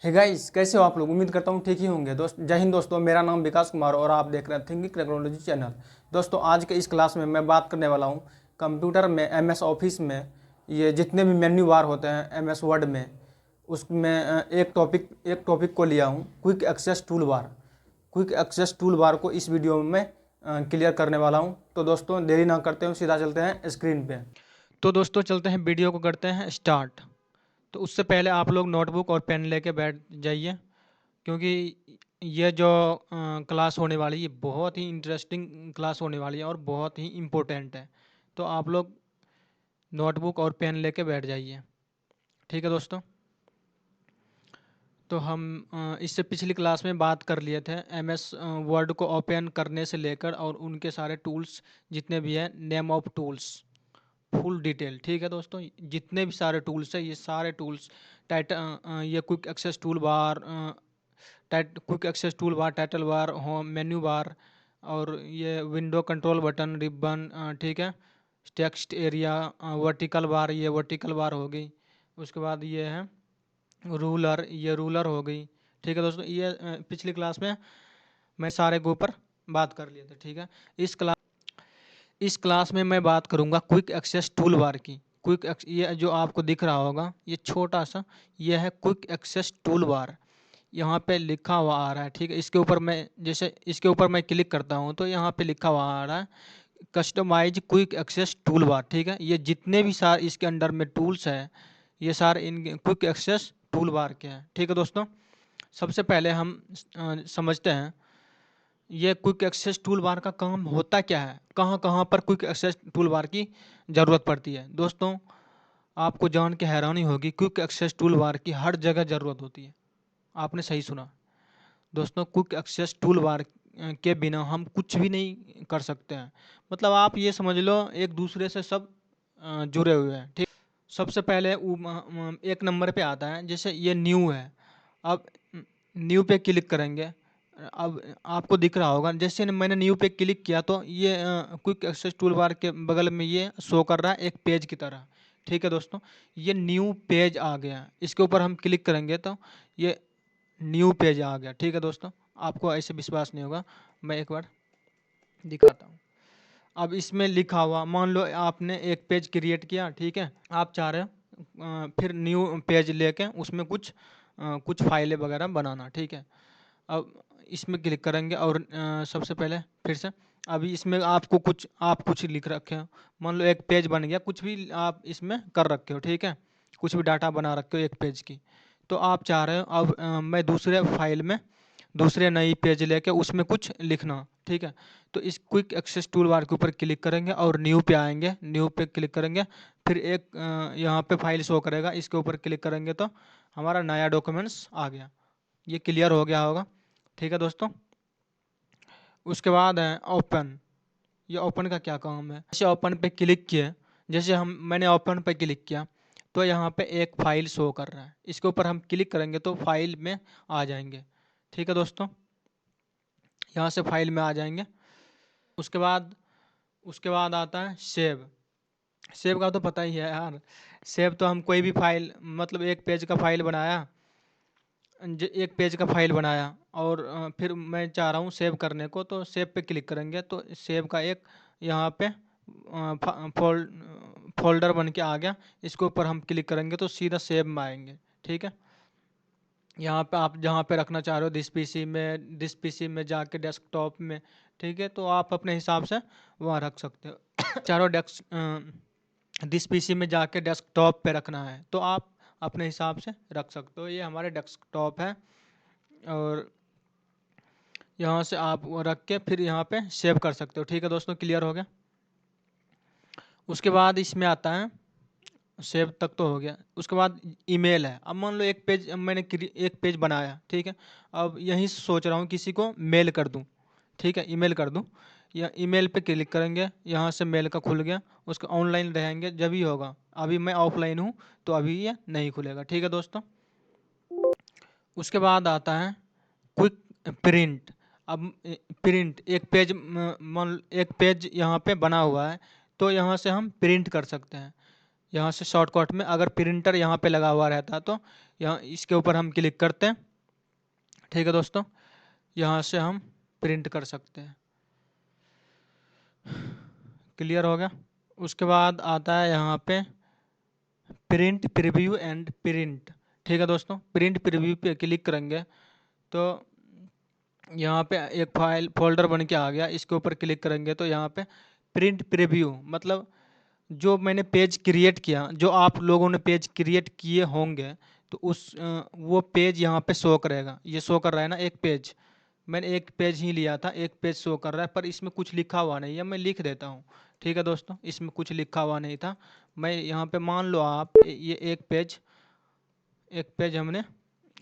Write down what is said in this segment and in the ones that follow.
Hey guys, कैसे हो आप लोग। उम्मीद करता हूँ ठीक ही होंगे। जय हिंद दोस्तों, मेरा नाम विकास कुमार और आप देख रहे हैं थिंकिंग टेक्नोलॉजी चैनल। दोस्तों, आज के इस क्लास में मैं बात करने वाला हूँ कंप्यूटर में एमएस ऑफिस में ये जितने भी मेन्यू बार होते हैं एमएस वर्ड में, उसमें एक टॉपिक को लिया हूँ, quick access tool bar. Quick access tool bar को इस वीडियो में मैं क्लियर करने वाला हूँ। तो दोस्तों, देरी ना करते हुए सीधा चलते हैं स्क्रीन पे। तो दोस्तों, चलते हैं, वीडियो को करते हैं स्टार्ट। तो उससे पहले आप लोग नोटबुक और पेन लेके बैठ जाइए, क्योंकि ये जो क्लास होने वाली है ये बहुत ही इंटरेस्टिंग क्लास होने वाली है और बहुत ही इम्पोर्टेंट है। तो आप लोग नोटबुक और पेन लेके बैठ जाइए, ठीक है दोस्तों। तो हम इससे पिछली क्लास में बात कर लिए थे एमएस वर्ड को ओपन करने से लेकर और उनके सारे टूल्स जितने भी हैं, name of tools, full detail, ठीक है दोस्तों। जितने भी सारे टूल्स हैं ये सारे टूल्स ये quick access tool bar, quick access tool bar, title bar, home menu bar, और ये विंडो कंट्रोल बटन, रिबन, ठीक है, टेक्स्ट एरिया, वर्टिकल बार, ये वर्टिकल बार हो गई। उसके बाद ये है रूलर, ये रूलर हो गई, ठीक है दोस्तों। ये पिछली क्लास में मैं सारे के ऊपर बात कर लिए थे, ठीक है। इस क्लास में मैं बात करूंगा क्विक एक्सेस टूल बार की। ये जो आपको दिख रहा होगा ये छोटा सा, ये है क्विक एक्सेस टूल बार। यहाँ पे लिखा हुआ आ रहा है, ठीक है। इसके ऊपर मैं क्लिक करता हूँ तो यहाँ पे लिखा हुआ आ रहा है customise quick access tool bar, ठीक है। ये जितने भी सारे इसके अंडर में टूल्स हैं ये सारे इन क्विक एक्सेस टूल बार के हैं, ठीक है दोस्तों। सबसे पहले हम समझते हैं ये क्विक एक्सेस टूल बार का काम होता क्या है, कहाँ कहाँ पर क्विक एक्सेस टूल बार की ज़रूरत पड़ती है। दोस्तों, आपको जान के हैरानी होगी, क्विक एक्सेस टूल बार की हर जगह ज़रूरत होती है। आपने सही सुना दोस्तों, क्विक एक्सेस टूल बार के बिना हम कुछ भी नहीं कर सकते हैं। मतलब आप ये समझ लो एक दूसरे से सब जुड़े हुए हैं, ठीक। सबसे पहले एक नंबर पे आता है, जैसे ये न्यू है। अब न्यू पे क्लिक करेंगे, अब आपको दिख रहा होगा, जैसे मैंने न्यू पे क्लिक किया तो ये क्विक एक्सेस टूल बार के बगल में ये शो कर रहा है एक पेज की तरह, ठीक है दोस्तों। ये न्यू पेज आ गया, इसके ऊपर हम क्लिक करेंगे तो ये न्यू पेज आ गया, ठीक है दोस्तों। आपको ऐसे विश्वास नहीं होगा, मैं एक बार दिखाता हूँ। अब इसमें लिखा हुआ, मान लो आपने एक पेज क्रिएट किया, ठीक है। आप चाह रहे हो फिर न्यू पेज लेके उसमें कुछ फाइलें वगैरह बनाना, ठीक है। अब इसमें क्लिक करेंगे और सबसे पहले फिर से अभी इसमें आप कुछ लिख रखे हो। मान लो एक पेज बन गया, कुछ भी आप इसमें कर रखे हो, ठीक है। कुछ भी डाटा बना रखे हो एक पेज की। तो आप चाह रहे हो अब मैं दूसरे फाइल में दूसरे नई पेज लेके उसमें कुछ लिखना, ठीक है। तो इस क्विक एक्सेस टूल बार के ऊपर क्लिक करेंगे और न्यू पे आएंगे, न्यू पे क्लिक करेंगे। फिर एक यहाँ पे फाइल शो करेगा, इसके ऊपर क्लिक करेंगे तो हमारा नया डॉक्यूमेंट्स आ गया। ये क्लियर हो गया होगा, ठीक है दोस्तों। उसके बाद है ओपन। ये ओपन का क्या काम है, जैसे ओपन पे क्लिक किए, मैंने ओपन पे क्लिक किया तो यहाँ पे एक फाइल शो कर रहा है, इसके ऊपर हम क्लिक करेंगे तो फाइल में आ जाएंगे, ठीक है दोस्तों। यहाँ से फाइल में आ जाएंगे। उसके बाद उसके बाद आता है सेव। सेव का तो पता ही है यार। सेव तो हम कोई भी फाइल, मतलब एक पेज का फाइल बनाया और फिर मैं चाह रहा हूँ सेव करने को, तो सेव पे क्लिक करेंगे तो सेव का एक यहाँ पे फोल्डर बन के आ गया। इसके ऊपर हम क्लिक करेंगे तो सीधा सेव में आएंगे, ठीक है। यहाँ पे आप जहाँ पे रखना चाह रहे हो, दिस पीसी में जाके डेस्कटॉप में, ठीक है, तो आप अपने हिसाब से वहाँ रख सकते हो। चारों दिस पीसी में जाके डेस्कटॉप पे रखना है तो आप अपने हिसाब से रख सकते हो। ये हमारे डेस्कटॉप है और यहाँ से आप वो रख के फिर यहाँ पे सेव कर सकते हो, ठीक है दोस्तों। क्लियर हो गया। उसके बाद इसमें आता है, सेव तक तो हो गया। उसके बाद ईमेल है। अब मान लो एक पेज बनाया, ठीक है। अब यहीं से सोच रहा हूँ किसी को मेल कर दूँ, ठीक है, ईमेल कर दूँ। या ईमेल पे क्लिक करेंगे, यहाँ से मेल का खुल गया। उसका ऑनलाइन रहेंगे जब ही होगा, अभी मैं ऑफलाइन हूँ तो अभी ये नहीं खुलेगा, ठीक है दोस्तों। उसके बाद आता है क्विक प्रिंट। अब प्रिंट एक पेज यहाँ पे बना हुआ है तो यहाँ से हम प्रिंट कर सकते हैं। यहाँ से शॉर्टकट में अगर प्रिंटर यहाँ पे लगा हुआ रहता तो यहाँ इसके ऊपर हम क्लिक करते हैं, ठीक है दोस्तों, यहाँ से हम प्रिंट कर सकते हैं। क्लियर हो गया। उसके बाद आता है यहाँ पे प्रिंट प्रीव्यू एंड प्रिंट, ठीक है दोस्तों। प्रिंट प्रीव्यू पे क्लिक करेंगे तो यहाँ पे एक फाइल फोल्डर बन के आ गया, इसके ऊपर क्लिक करेंगे तो यहाँ पे प्रिंट प्रीव्यू मतलब जो मैंने पेज क्रिएट किया, जो आप लोगों ने पेज क्रिएट किए होंगे तो वो पेज यहाँ पे शो करेगा। ये शो कर रहा है ना एक पेज, मैंने एक पेज ही लिया था, एक पेज शो कर रहा है, पर इसमें कुछ लिखा हुआ नहीं है। मैं लिख देता हूँ, ठीक है दोस्तों, इसमें कुछ लिखा हुआ नहीं था। मैं यहाँ पे मान लो आप ये एक पेज हमने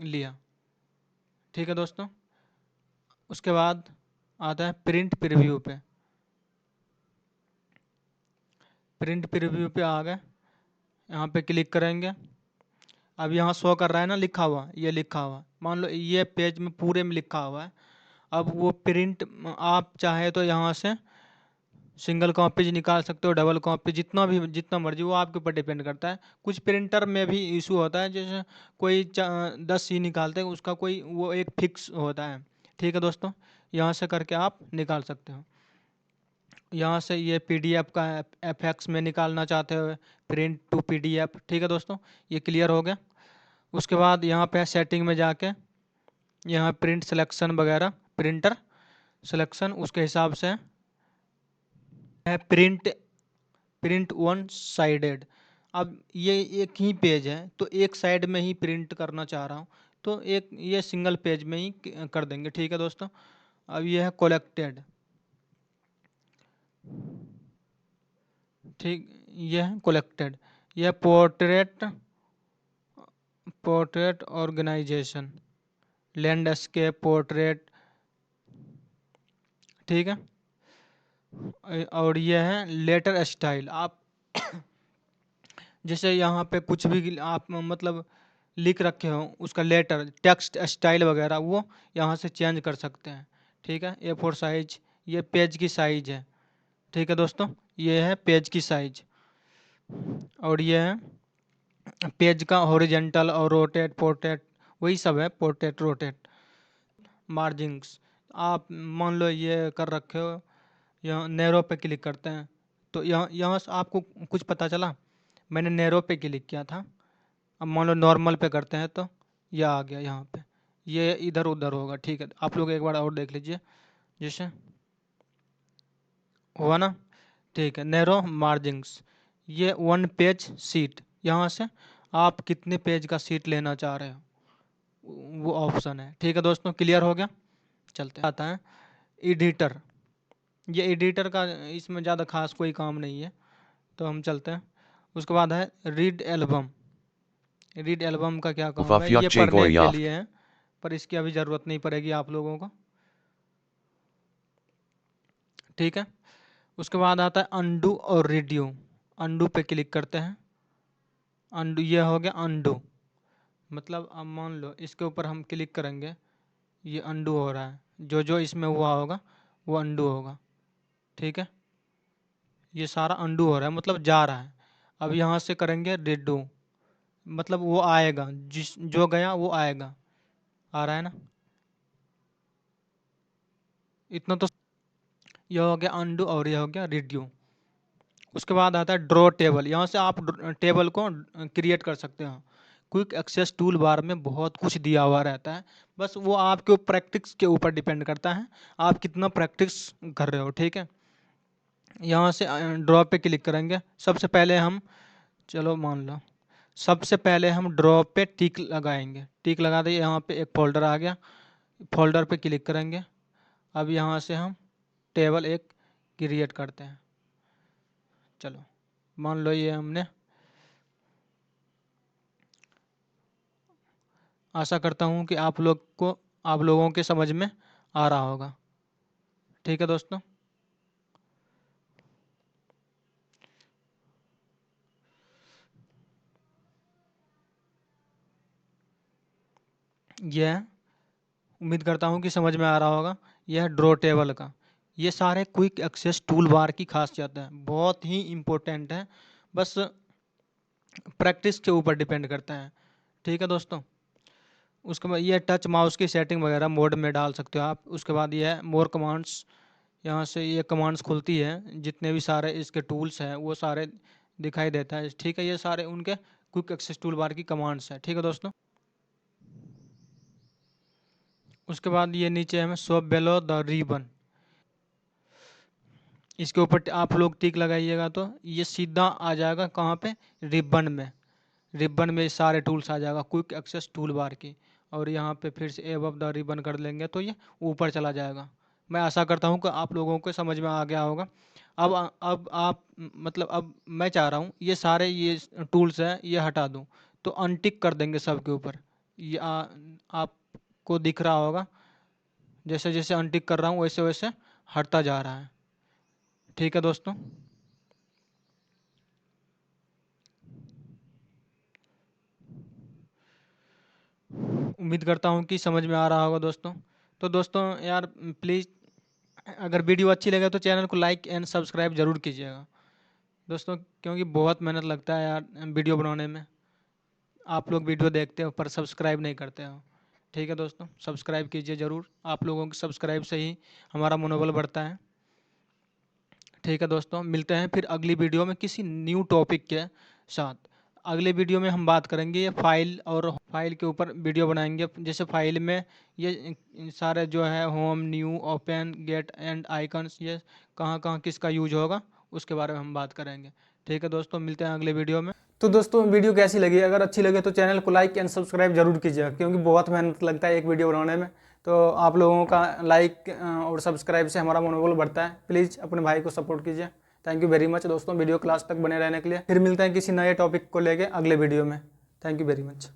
लिया, ठीक है दोस्तों। उसके बाद आता है प्रिंट प्रीव्यू पे। प्रिंट प्रीव्यू पे आ गए, यहाँ पे क्लिक करेंगे। अब यहाँ शो कर रहा है ना लिखा हुआ, ये लिखा हुआ, मान लो ये पेज में पूरे में लिखा हुआ है। अब वो प्रिंट आप चाहे तो यहाँ से सिंगल कॉपीज निकाल सकते हो, डबल कॉपी, जितना मर्जी, वो आपके ऊपर डिपेंड करता है। कुछ प्रिंटर में भी इशू होता है, जैसे कोई 10 ही निकालते हैं, उसका कोई वो एक फिक्स होता है, ठीक है दोस्तों। यहाँ से करके आप निकाल सकते हो। यहाँ से ये पीडीएफ का एफएक्स में निकालना चाहते हो, प्रिंट टू पीडीएफ, ठीक है दोस्तों। ये क्लियर हो गया। उसके बाद यहाँ पे सेटिंग में जाके यहाँ प्रिंट सिलेक्शन वगैरह, प्रिंटर सिलेक्शन उसके हिसाब से है प्रिंट प्रिंट वन साइडेड। अब ये एक ही पेज है तो एक साइड में ही प्रिंट करना चाह रहा हूँ, तो एक ये सिंगल पेज में ही कर देंगे, ठीक है दोस्तों। अब ये है कलेक्टेड, ठीक, ये है कलेक्टेड। यह पोर्ट्रेट ऑर्गेनाइजेशन, लैंडस्केप पोर्ट्रेट, ठीक है। और ये है लेटर स्टाइल। आप जैसे यहाँ पे कुछ भी आप मतलब लिख रखे हो, उसका लेटर टेक्स्ट स्टाइल वगैरह वो यहाँ से चेंज कर सकते हैं, ठीक है। A4 साइज, ये पेज की साइज है, ठीक है दोस्तों, ये है पेज की साइज। और ये है पेज का हॉरिजेंटल और रोटेट पोर्ट्रेट, वही सब है, पोर्ट्रेट रोटेट। मार्जिंग्स, आप मान लो ये कर रखे हो, यहाँ नैरो पे क्लिक करते हैं तो यहाँ से आपको कुछ पता चला, मैंने नैरो पे क्लिक किया था। अब मान लो नॉर्मल पे करते हैं तो ये आ गया यहाँ पे, ये इधर उधर होगा, ठीक है। आप लोग एक बार और देख लीजिए, जैसे हुआ ना, ठीक है। नैरो मार्जिंग्स, ये वन पेज सीट, यहाँ से आप कितने पेज का सीट लेना चाह रहे हो वो ऑप्शन है, ठीक है दोस्तों। क्लियर हो गया। चलते आता है एडिटर। ये एडिटर का इसमें ज़्यादा खास कोई काम नहीं है, तो हम चलते हैं। उसके बाद है रीड एल्बम। रीड एल्बम का क्या काम है, ये पढ़ने के लिए है, पर इसकी अभी ज़रूरत नहीं पड़ेगी आप लोगों को, ठीक है। उसके बाद आता है अंडू और रिड्यू। अंडू पे क्लिक करते हैं, अंडू, ये हो गया अंडू, मतलब अब मान लो इसके ऊपर हम क्लिक करेंगे, ये अंडू हो रहा है, जो जो इसमें हुआ होगा वो अंडू होगा, ठीक है। ये सारा अंडू हो रहा है, मतलब जा रहा है। अब यहाँ से करेंगे रिडू, मतलब वो आएगा, जिस जो गया वो आएगा, आ रहा है ना, इतना तो। यह हो गया अंडू और यह हो गया रिड्यू। उसके बाद आता है ड्रॉ टेबल। यहाँ से आप टेबल को क्रिएट कर सकते हो। क्विक एक्सेस टूल बार में बहुत कुछ दिया हुआ रहता है, बस वो आपके प्रैक्टिस के ऊपर डिपेंड करता है, आप कितना प्रैक्टिस कर रहे हो, ठीक है। यहाँ से ड्रॉ पे क्लिक करेंगे। सबसे पहले हम, चलो मान लो, सबसे पहले हम ड्रॉ पे टिक लगाएंगे। टिक लगा दिए, यहाँ पे एक फोल्डर आ गया, फोल्डर पे क्लिक करेंगे। अब यहाँ से हम टेबल एक क्रिएट करते हैं। चलो मान लो ये हमने, आशा करता हूँ कि आप लोगों के समझ में आ रहा होगा, ठीक है दोस्तों। यह उम्मीद करता हूँ कि समझ में आ रहा होगा। यह ड्रॉ टेबल का, ये सारे क्विक एक्सेस टूल बार की खासियत है, बहुत ही इम्पोर्टेंट है। बस प्रैक्टिस के ऊपर डिपेंड करता है। ठीक है दोस्तों। उसके बाद ये टच माउस की सेटिंग वगैरह मोड में डाल सकते हो आप। उसके बाद ये है मोर कमांड्स, यहाँ से ये कमांड्स खुलती है, जितने भी सारे इसके टूल्स हैं वो सारे दिखाई देता है। ठीक है, ये सारे उनके क्विक एक्सेस टूल बार की कमांड्स है। ठीक है दोस्तों। उसके बाद ये नीचे है शो बेलो द रिबन, इसके ऊपर आप लोग टिक लगाइएगा तो ये सीधा आ जाएगा कहाँ पे, रिबन में। रिबन में सारे टूल्स आ जाएगा क्विक एक्सेस टूल बार की। और यहाँ पे फिर से एबव द रिबन कर लेंगे तो ये ऊपर चला जाएगा। मैं आशा करता हूँ कि आप लोगों को समझ में आ गया होगा। अब आप मतलब अब मैं चाह रहा हूँ ये सारे ये टूल्स हैं ये हटा दूँ, तो अनटिक कर देंगे सबके ऊपर। ये आपको दिख रहा होगा, जैसे जैसे अनटिक कर रहा हूँ वैसे वैसे हटता जा रहा है। ठीक है दोस्तों। उम्मीद करता हूँ कि समझ में आ रहा होगा दोस्तों। तो दोस्तों यार प्लीज़, अगर वीडियो अच्छी लगे तो चैनल को लाइक एंड सब्सक्राइब ज़रूर कीजिएगा दोस्तों, क्योंकि बहुत मेहनत लगता है यार वीडियो बनाने में। आप लोग वीडियो देखते हो पर सब्सक्राइब नहीं करते हो। ठीक है दोस्तों, सब्सक्राइब कीजिए ज़रूर। आप लोगों की सब्सक्राइब से ही हमारा मनोबल बढ़ता है। ठीक है दोस्तों, मिलते हैं फिर अगली वीडियो में किसी न्यू टॉपिक के साथ। अगले वीडियो में हम बात करेंगे ये फाइल, और फाइल के ऊपर वीडियो बनाएंगे। जैसे फाइल में ये सारे जो है home, new, open, get and icons, ये कहाँ कहाँ किसका यूज होगा उसके बारे में हम बात करेंगे। ठीक है दोस्तों, मिलते हैं अगले वीडियो में। तो दोस्तों वीडियो कैसी लगी, अगर अच्छी लगे तो चैनल को लाइक एंड सब्सक्राइब जरूर कीजिएगा, क्योंकि बहुत मेहनत लगता है एक वीडियो बनाने में। तो आप लोगों का लाइक और सब्सक्राइब से हमारा मनोबल बढ़ता है। प्लीज़ अपने भाई को सपोर्ट कीजिए। थैंक यू वेरी मच दोस्तों, वीडियो क्लास तक बने रहने के लिए। फिर मिलते हैं किसी नए टॉपिक को लेके अगले वीडियो में। Thank you very much.